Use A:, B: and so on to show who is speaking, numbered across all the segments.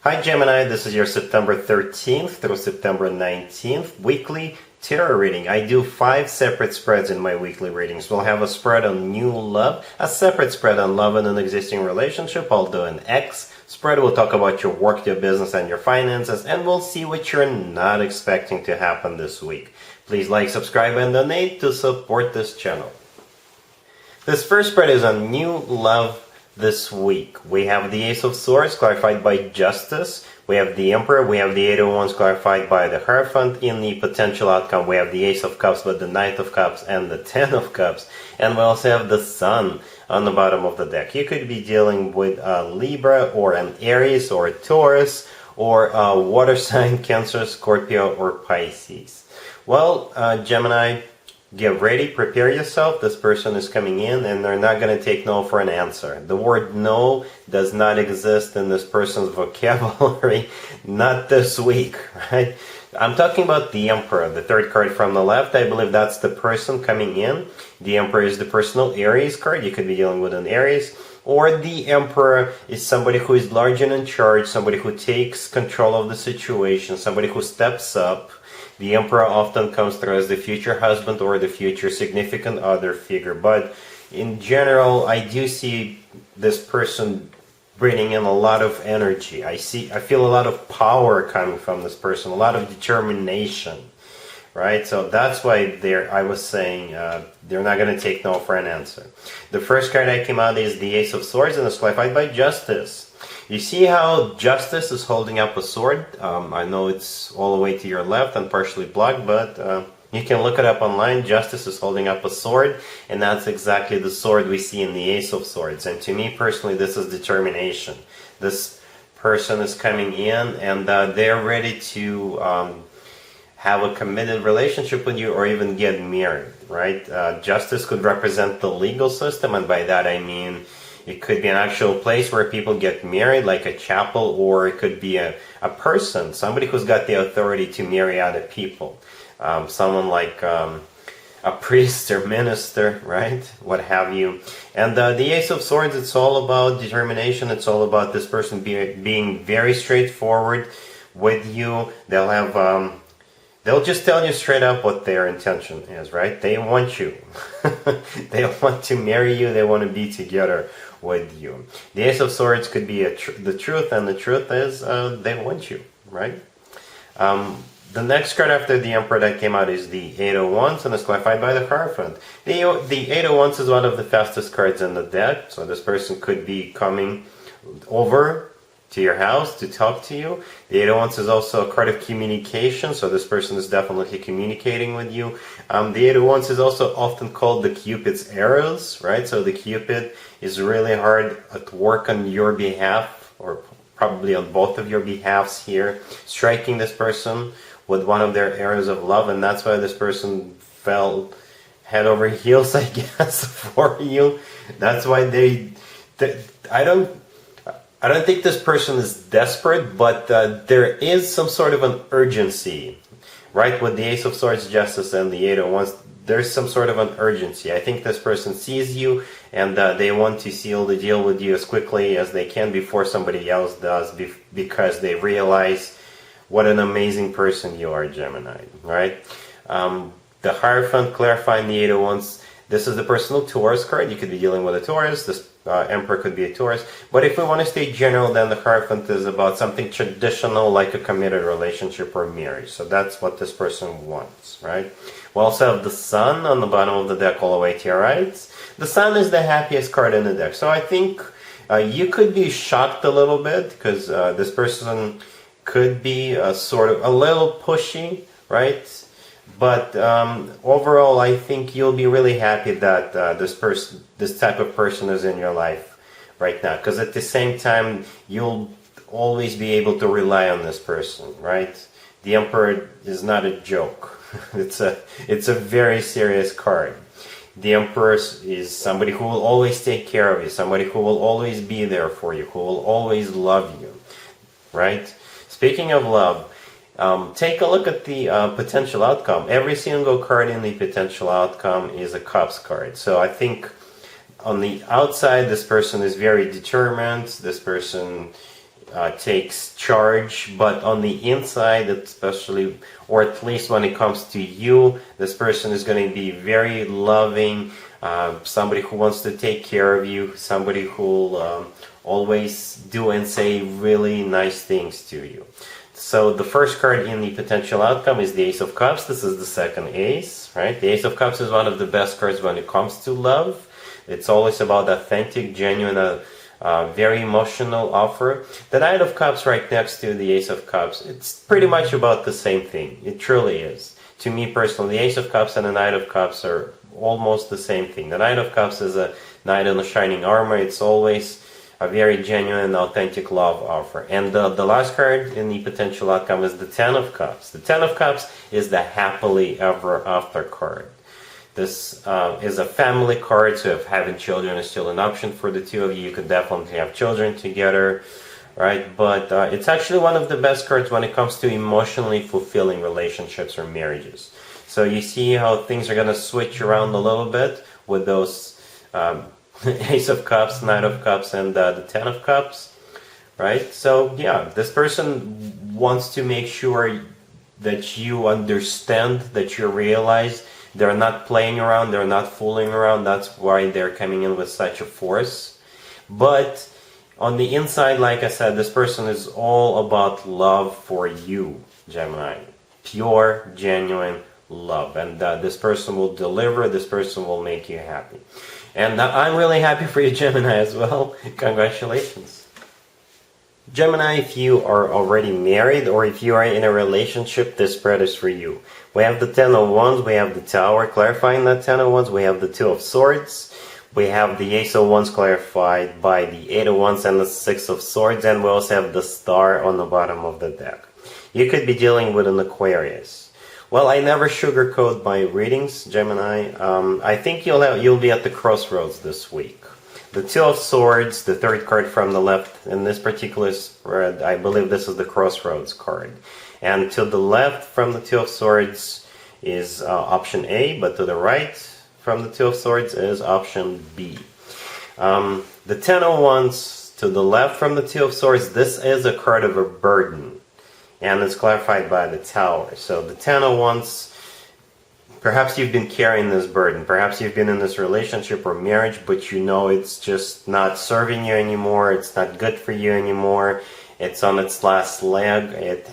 A: Hi Gemini, this is your September 13th through September 19th weekly tarot reading. I do 5 separate spreads in my weekly readings. We'll have a spread on new love, a separate spread on love in an existing relationship. I'll do an X spread. We'll talk about your work, your business, and your finances, and we'll see what you're not expecting to happen this week. Please like, subscribe, and donate to support this channel. This first spread is on new love this week. We have the Ace of Swords clarified by Justice. We have the Emperor. We have the Eight of Wands clarified by the Hierophant. In the potential outcome, we have the Ace of Cups, but the Knight of Cups and the Ten of Cups. And we also have the Sun on the bottom of the deck. You could be dealing with a Libra or an Aries or a Taurus or a water sign, Cancer, Scorpio, or Pisces. Well, Gemini, get ready, prepare yourself. This person is coming in and they're not going to take no for an answer. The word no does not exist in this person's vocabulary, not this week, right? I'm talking about the Emperor, the third card from the left. I believe that's the person coming in. The Emperor is the personal Aries card. You could be dealing with an Aries. Or the Emperor is somebody who is large and in charge, somebody who takes control of the situation, somebody who steps up. The Emperor often comes through as the future husband or the future significant other figure. But in general, I do see this person bringing in a lot of energy. I feel a lot of power coming from this person, a lot of determination, right? So that's why I was saying they're not going to take no for an answer. The first card that came out is the Ace of Swords, and it's clarified by Justice. You see how Justice is holding up a sword? I know it's all the way to your left and partially blocked, but you can look it up online. Justice is holding up a sword, and that's exactly the sword we see in the Ace of Swords. And to me personally, this is determination. This person is coming in and they're ready to have a committed relationship with you or even get married, right? Justice could represent the legal system, and by that I mean it could be an actual place where people get married, like a chapel, or it could be a person, somebody who's got the authority to marry other people. Someone like a priest or minister, right? What have you. And the Ace of Swords, it's all about determination. It's all about this person being very straightforward with you. They'll just tell you straight up what their intention is, right? They want you. They want to marry you. They want to be together with you. The Ace of Swords could be the truth, and the truth is they want you, right? The next card after the Emperor that came out is the Eight of Wands, and it's clarified by the Hierophant. The Eight of Wands is one of the fastest cards in the deck, so this person could be coming over to your house to talk to you. The Eight of Wands is also a card of communication, so this person is definitely communicating with you. The Eight of Wands is also often called the Cupid's arrows, right? So the Cupid is really hard at work on your behalf, or probably on both of your behalves here, striking this person with one of their arrows of love, and that's why this person fell head over heels, I guess, for you. That's why I don't think this person is desperate, but there is some sort of an urgency, right? With the Ace of Swords, Justice, and the Eight of Wands, there's some sort of an urgency. I think this person sees you, and they want to seal the deal with you as quickly as they can before somebody else does, because they realize what an amazing person you are, Gemini, right? The Hierophant clarifying the Eight of Wands. This is the personal Taurus card. You could be dealing with a Taurus. This Emperor could be a Taurus. But if we want to stay general, then the Hierophant is about something traditional, like a committed relationship or marriage. So that's what this person wants, right? We also have the Sun on the bottom of the deck all the way to your right. The Sun is the happiest card in the deck. So I think you could be shocked a little bit, because this person could be sort of a little pushy, right? But overall, I think you'll be really happy that this type of person is in your life right now. Because at the same time, you'll always be able to rely on this person, right? The Emperor is not a joke. It's a very serious card. The Emperor is somebody who will always take care of you, somebody who will always be there for you, who will always love you, right? Speaking of love, take a look at the potential outcome. Every single card in the potential outcome is a Cups card. So I think on the outside, this person is very determined. This person takes charge, but on the inside, especially, or at least when it comes to you, this person is going to be very loving, somebody who wants to take care of you, somebody who will always do and say really nice things to you. So the first card in the potential outcome is the Ace of Cups. This is the second ace, right? The Ace of Cups is one of the best cards when it comes to love. It's always about authentic, genuine, very emotional offer. The Knight of Cups right next to the Ace of Cups, it's pretty much about the same thing. It truly is. To me personally, the Ace of Cups and the Knight of Cups are almost the same thing. The Knight of Cups is a knight in a shining armor. It's always a very genuine, authentic love offer. And the last card in the potential outcome is the Ten of Cups. The Ten of Cups is the happily ever after card. This is a family card, so if having children is still an option for the two of you, you could definitely have children together, right? But it's actually one of the best cards when it comes to emotionally fulfilling relationships or marriages. So you see how things are going to switch around a little bit with those Ace of Cups, Knight of Cups, and the Ten of Cups, right? So yeah, this person wants to make sure that you understand, that you realize they're not playing around, they're not fooling around. That's why they're coming in with such a force. But on the inside, like I said, this person is all about love for you, Gemini. Pure, genuine love. And this person will deliver, this person will make you happy. And I'm really happy for you, Gemini, as well. Congratulations. Gemini, if you are already married or if you are in a relationship, this spread is for you. We have the Ten of Wands, we have the Tower, clarifying that Ten of Wands, we have the Two of Swords, we have the Ace of Wands clarified by the Eight of Wands and the Six of Swords, and we also have the Star on the bottom of the deck. You could be dealing with an Aquarius. Well, I never sugarcoat my readings, Gemini. I think you'll be at the crossroads this week. The Two of Swords, the third card from the left, in this particular spread, I believe this is the crossroads card. And to the left from the Two of Swords is option A, but to the right from the Two of Swords is option B. The Ten of Wands to the left from the Two of Swords, this is a card of a burden. And it's clarified by the Tower. So the Ten of Wands, perhaps you've been carrying this burden. Perhaps you've been in this relationship or marriage, but you know it's just not serving you anymore. It's not good for you anymore. It's on its last leg.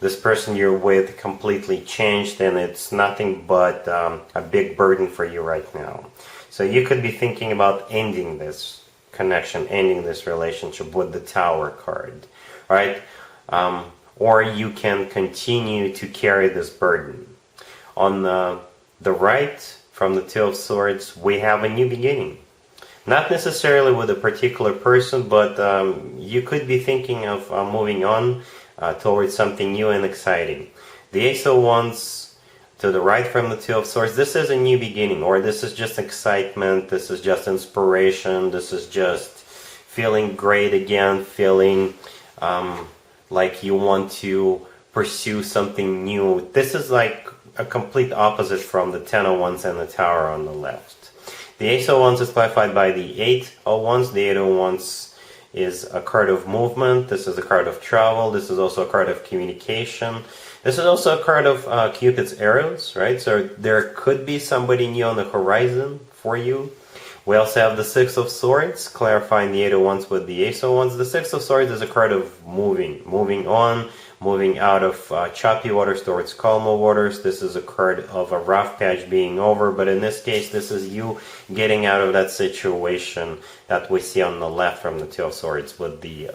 A: This person you're with completely changed, and it's nothing but a big burden for you right now. So you could be thinking about ending this connection, ending this relationship with the Tower card, right? Or you can continue to carry this burden. On the right, from the Two of Swords, we have a new beginning. Not necessarily with a particular person, but you could be thinking of moving on towards something new and exciting. The Ace of Wands to the right from the Two of Swords, this is a new beginning, or this is just excitement, this is just inspiration, this is just feeling great again, feeling like you want to pursue something new. This is like a complete opposite from the Ten of Wands and the Tower on the left. The Ace of Wands is clarified by the Eight of Wands. The Eight of Wands is a card of movement. This is a card of travel. This is also a card of communication. This is also a card of Cupid's arrows, right? So there could be somebody new on the horizon for you. We also have the Six of Swords, clarifying the Eight of Wands with the Ace of Wands. The Six of Swords is a card of moving on, moving out of choppy waters towards calmer waters. This is a card of a rough patch being over, but in this case, this is you getting out of that situation that we see on the left from the Two of Swords with the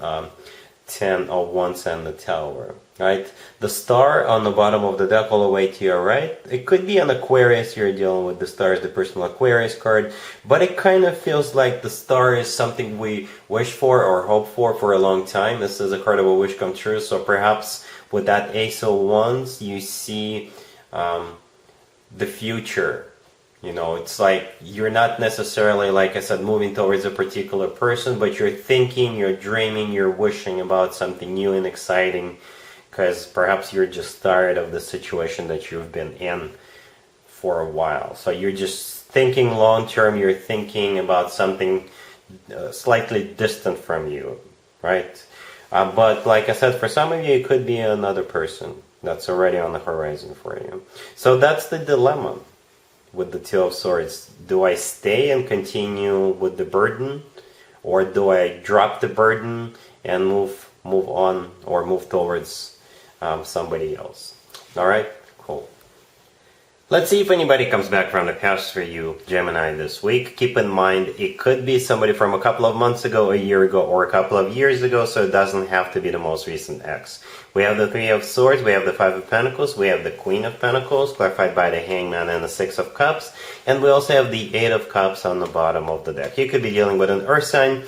A: Ten of Wands and the Tower. Right? The Star on the bottom of the deck all the way to your right. It could be an Aquarius you're dealing with. The Star is the personal Aquarius card. But it kind of feels like the Star is something we wish for or hope for a long time. This is a card of a wish come true. So perhaps with that Ace of Wands, you see the future. You know, it's like you're not necessarily, like I said, moving towards a particular person, but you're thinking, you're dreaming, you're wishing about something new and exciting. Because perhaps you're just tired of the situation that you've been in for a while. So you're just thinking long term, you're thinking about something slightly distant from you, right? But like I said, for some of you, it could be another person that's already on the horizon for you. So that's the dilemma with the Two of Swords. Do I stay and continue with the burden, or do I drop the burden and move on, or move towards somebody else? All right, cool. Let's see if anybody comes back from the past for you, Gemini, this week. Keep in mind, it could be somebody from a couple of months ago, a year ago, or a couple of years ago, so it doesn't have to be the most recent ex. We have the Three of Swords, we have the Five of Pentacles, we have the Queen of Pentacles, clarified by the Hangman and the Six of Cups, and we also have the Eight of Cups on the bottom of the deck. You could be dealing with an Earth sign,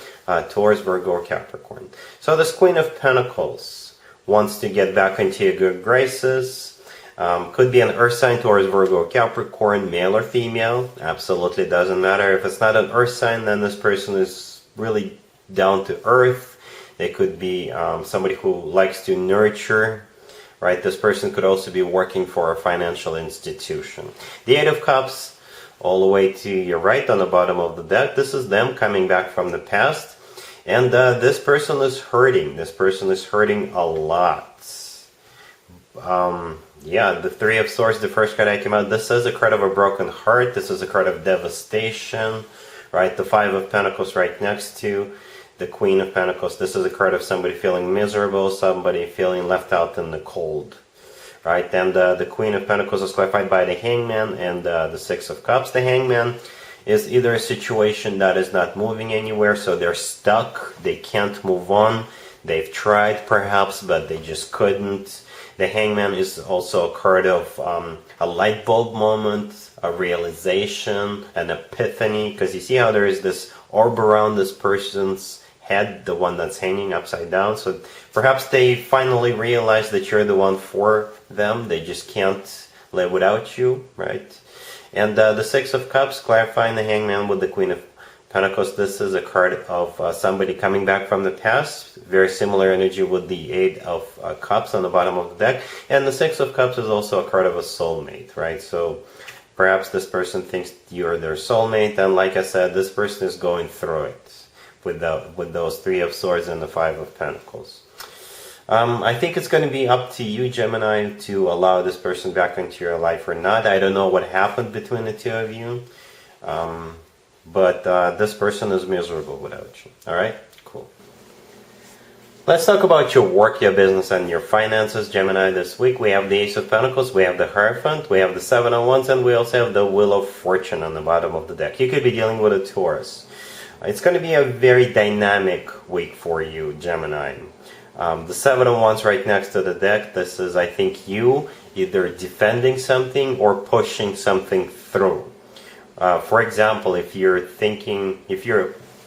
A: Taurus, Virgo, or Capricorn. So this Queen of Pentacles wants to get back into your good graces. Could be an Earth sign, Taurus, Virgo, or Capricorn, male or female. Absolutely doesn't matter. If it's not an Earth sign, then this person is really down to earth. They could be somebody who likes to nurture, right? This person could also be working for a financial institution. The Eight of Cups, all the way to your right on the bottom of the deck. This is them coming back from the past. And this person is hurting. This person is hurting a lot. Yeah, the Three of Swords, the first card that came out, this is a card of a broken heart. This is a card of devastation, right? The Five of Pentacles right next to the Queen of Pentacles. This is a card of somebody feeling miserable, somebody feeling left out in the cold, right? And the Queen of Pentacles is clarified by the Hangman and the Six of Cups. The Hangman is either a situation that is not moving anywhere, so they're stuck, they can't move on. They've tried perhaps, but they just couldn't. The Hangman is also a card of a light bulb moment, a realization, an epiphany, because you see how there is this orb around this person's head, the one that's hanging upside down. So perhaps they finally realize that you're the one for them. They just can't live without you, right? And the Six of Cups, clarifying the Hangman with the Queen of Pentacles. This is a card of somebody coming back from the past. Very similar energy with the Eight of Cups on the bottom of the deck. And the Six of Cups is also a card of a soulmate, right? So perhaps this person thinks you're their soulmate. And like I said, this person is going through it with those Three of Swords and the Five of Pentacles. I think it's going to be up to you, Gemini, to allow this person back into your life or not. I don't know what happened between the two of you. But this person is miserable without you. Alright? Cool. Let's talk about your work, your business, and your finances, Gemini, this week. We have the Ace of Pentacles, we have the Hierophant, we have the Seven of Wands, and we also have the Wheel of Fortune on the bottom of the deck. You could be dealing with a Taurus. It's going to be a very dynamic week for you, Gemini. The Seven of Wands right next to the deck, this is, I think, you either defending something or pushing something through. For example, if you're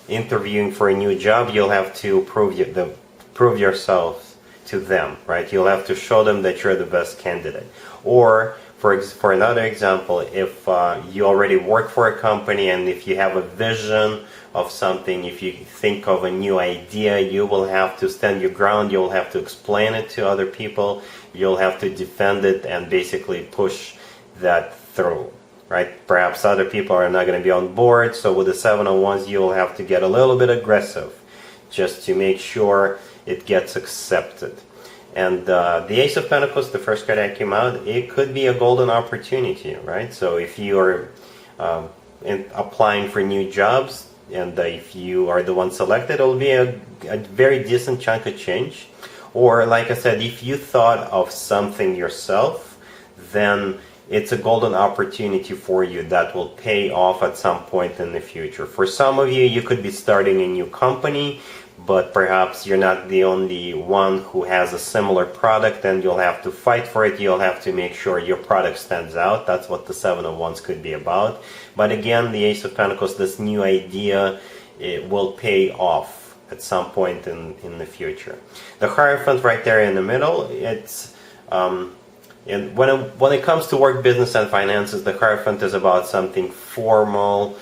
A: interviewing for a new job, you'll have to prove yourself to them, right? You'll have to show them that you're the best candidate. Or, for another example, if you already work for a company and if you have a vision of something, if you think of a new idea, you will have to stand your ground, you'll have to explain it to other people, you'll have to defend it and basically push that through. Right? Perhaps other people are not going to be on board, so with the Seven of Wands you'll have to get a little bit aggressive just to make sure it gets accepted. And the Ace of Pentacles, the first card that came out, it could be a golden opportunity, right? So if you are applying for new jobs and if you are the one selected, it'll be a very decent chunk of change. Or like I said, if you thought of something yourself, then it's a golden opportunity for you that will pay off at some point in the future. For some of you, you could be starting a new company, but perhaps you're not the only one who has a similar product and you'll have to fight for it. You'll have to make sure your product stands out. That's what the Seven of Wands could be about. But again, the Ace of Pentacles, this new idea, it will pay off at some point in the future. The Hierophant right there in the middle, it's... And when it comes to work, business, and finances, the Hierophant is about something formal,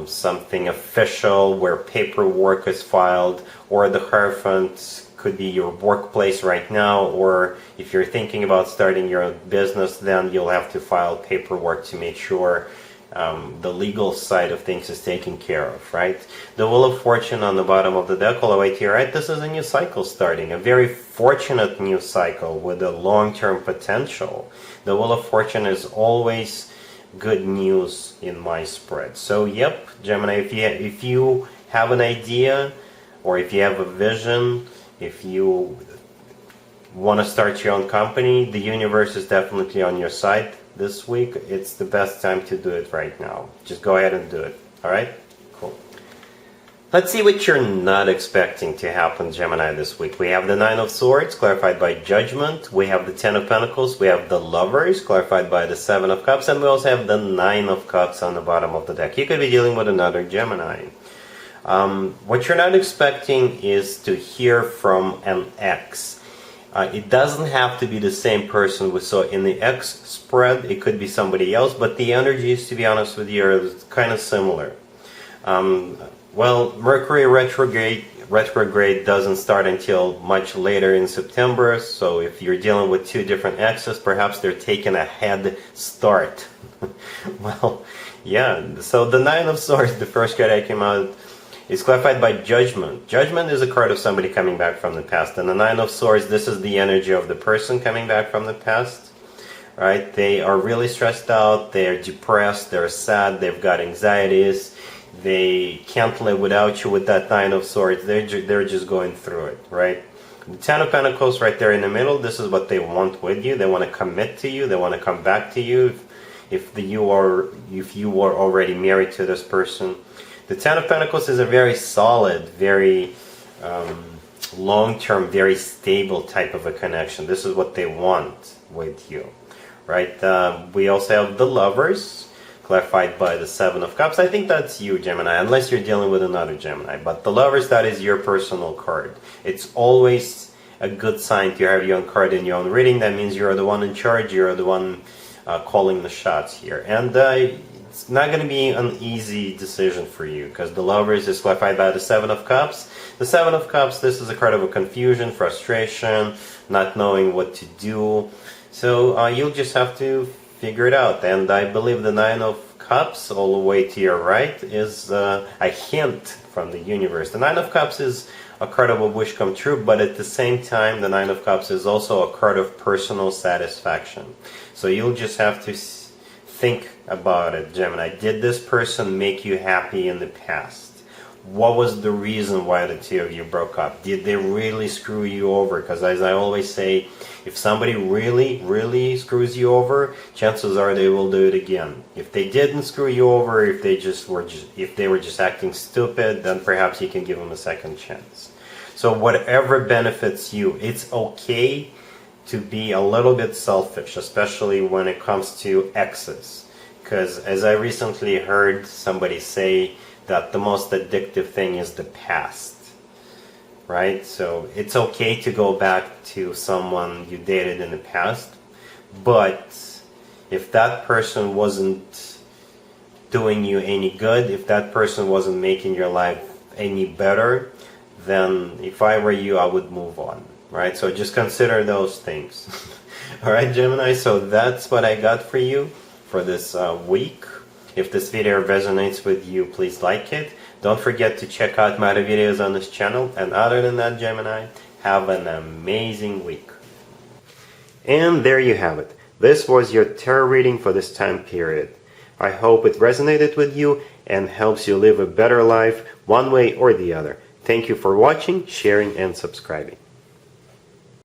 A: something official, where paperwork is filed, or the Hierophant could be your workplace right now, or if you're thinking about starting your own business, then you'll have to file paperwork to make sure the legal side of things is taken care of, right? The Wheel of Fortune on the bottom of the deck, all the way to your right, this is a new cycle starting, a very fortunate new cycle with a long-term potential. The Wheel of Fortune is always good news in my spread. So yep, Gemini, if you have an idea, or if you have a vision, if you want to start your own company, the universe is definitely on your side this week. It's the best time to do it right now. Just go ahead and do it. All right? Cool. Let's see what you're not expecting to happen, Gemini, this week. We have the Nine of Swords, clarified by Judgment. We have the Ten of Pentacles. We have the Lovers, clarified by the Seven of Cups. And we also have the Nine of Cups on the bottom of the deck. You could be dealing with another Gemini. What you're not expecting is to hear from an ex. It doesn't have to be the same person we saw in the X spread. It could be somebody else, but the energies, to be honest with you, are kind of similar. Well, Mercury retrograde doesn't start until much later in September, so if you're dealing with two different X's, perhaps they're taking a head start. Well, yeah, so the Nine of Swords, the first card that came out, is clarified by Judgment. Judgment is a card of somebody coming back from the past. And the Nine of Swords, this is the energy of the person coming back from the past. Right? They are really stressed out, they're depressed, they're sad, they've got anxieties, they can't live without you with that Nine of Swords. They're just going through it, right? The Ten of Pentacles right there in the middle, this is what they want with you. They want to commit to you, they want to come back to you if you are already married to this person. The Ten of Pentacles is a very solid, very long-term, very stable type of a connection. This is what they want with you, right? We also have the Lovers, clarified by the Seven of Cups. I think that's you, Gemini, unless you're dealing with another Gemini. But the Lovers, that is your personal card. It's always a good sign to have your own card in your own reading. That means you're the one in charge, you're the one calling the shots here. And it's not going to be an easy decision for you, because the Lovers is clarified by the Seven of Cups. The Seven of Cups, this is a card of a confusion, frustration, not knowing what to do. So you'll just have to figure it out. And I believe the Nine of Cups, all the way to your right, is a hint from the universe. The Nine of Cups is a card of a wish come true, but at the same time, the Nine of Cups is also a card of personal satisfaction. So you'll just have to think about it, Gemini. Did this person make you happy in the past? What was the reason why the two of you broke up? Did they really screw you over? Because as I always say, if somebody really screws you over, chances are they will do it again. If they didn't screw you over, if they were just acting stupid, then perhaps you can give them a second chance. So whatever benefits you, it's okay to be a little bit selfish, especially when it comes to exes. Because as I recently heard somebody say, that the most addictive thing is the past, right? So it's okay to go back to someone you dated in the past, but if that person wasn't doing you any good, if that person wasn't making your life any better, then if I were you, I would move on, right? So just consider those things. All right, Gemini, so that's what I got for you for this week. If this video resonates with you, please like it. Don't forget to check out my other videos on this channel. And other than that, Gemini, have an amazing week. And there you have it. This was your tarot reading for this time period. I hope it resonated with you and helps you live a better life one way or the other. Thank you for watching, sharing, and subscribing.